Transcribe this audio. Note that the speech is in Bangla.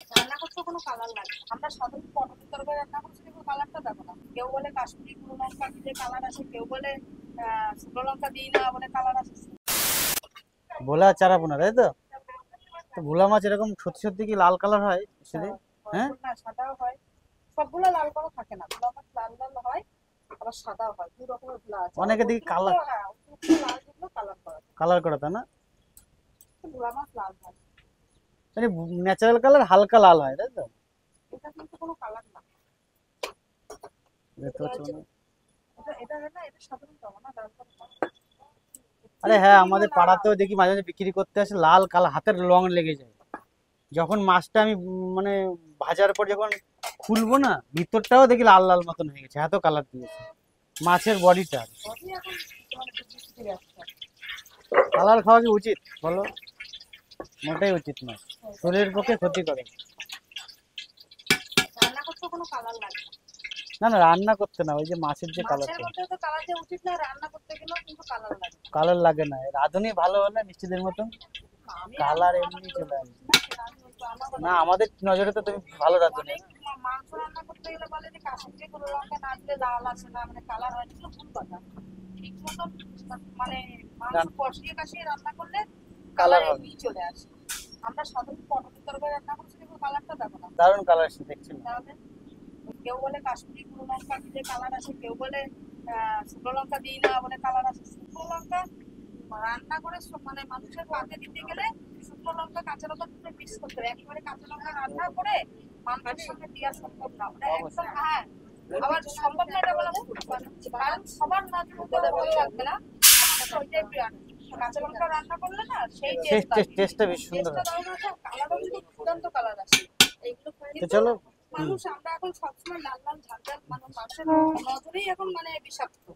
রান্না করতে কোনো কালার লাগে না। আমরা সাধারণ পটলের তরকারি রান্না করছি, কিন্তু কালারটা দেখো না। কেউ বলে কাশ্মীরি গুঁড়ো লঙ্কা দিলে কালার আসে, কেউ বলে শুকনো লঙ্কা দিই না বলে কালার আসে। ভোলা চারা পোনা, তাই তো? তো ভোলা মাছ এরকম সত্যি সত্যি কি লাল কালার হয় সেদিন? হ্যাঁ, না, সাদাও হয়। সবগুলো লাল করা থাকে না, ভোলা মাছ লাল লাল হয়, আবার সাদাও হয়। দু রকমের ভোলা আছে। অনেকে দেখি কালার হ্যাঁ, লাল যেগুলো কালার করা থাকে, কালার করা, তা না? ভোলা মাছ লাল হয়। মানে ন্যাচারাল কালার হালকা লাল হয়, তাই তো? এটা কিন্তু কোনো কালার না। দেখতে পাচ্ছ না? এটা না, এটা সাধারণ জমা না, লাল করা হয়। আরে হ্যাঁ, আমাদের পাড়াতেও দেখি মাঝে মাঝে বিক্রি করতে আসে, লাল কালার হাতের রং লেগে যায়। যখন মাছটা আমি মানে ভাজার পর যখন খুলবো না, ভিতরটাও দেখি লাল লাল মতন হয়ে গেছে, এত কালার দিয়েছে মাছের বডিটা। সবই এখন মানে বিক্রি আসছে। কালার খাওয়া কি উচিত বলো? মোটেই উচিত না, শরীরের পক্ষে ক্ষতি করে। রান্না করতে কোনো কালার লাগে না। না না, রান্না করতে না, ওই যে মাছের যে মাছের কালারটা। মধ্যে তো কালার দেওয়া উচিত না, রান্না করতে গেলেও কিন্তু কালার লাগে না। কালার লাগে না, রাঁধুনি ভালো হলে মিষ্টিদের মতন আমি কালার এমনি চলে আসবে। না, আমাদের নজরে তো তুমি ভালো রাঁধুনি। অনেক মাংস রান্না করতে গেলে বলে যে কাশ্মীরি গুঁড়ো লঙ্কা না দিলে লাল আসে না, মানে কালার হয় না। এগুলো ভুল কথা। ঠিক মতন মানে মাংস কষিয়ে কাশিয়ে রান্না করলে কালার কালার হবে, এমনি চলে আসে। আমরা সাধারণ পটলের তরকারি রান্না করছি, কিন্তু কালারটা দেখো না। দারুণ কালার এসে দেখছি। তাহলে কেউ বলে কাশ্মীরি গুঁড়ো লঙ্কা দিলে কালার আসে, কেউ বলে শুকনো লঙ্কা দিই না বলে কালার আসে। শুকনো লঙ্কা রান্না করে মানে মানুষের পাতে দিতে গেলে শুকনো লঙ্কা কাঁচা লঙ্কা দুটো মিক্স করতে হবে। একেবারে কাঁচা লঙ্কা রান্না করে মানুষের সঙ্গে দেওয়া সম্ভব না, ওটা একদম। হ্যাঁ, আবার সম্ভব না এটা বলা ভুল। কারণ সবার নজর ভালো লাগবে না, ওই টাইপের কাঁচা লঙ্কা রান্না করলে না সেই টেস্টটা বেশ সুন্দর টেস্টটা হয়। দারুণ আছে, কালারও কিন্তু দুর্দান্ত কালার আসে। এইগুলো তো কিন্তু চলো। মানুষ, আমরা এখন সবসময় লাল লাল ঝাল ঝাল, মানে মানুষের নজরেই এখন মানে বিষাক্ত।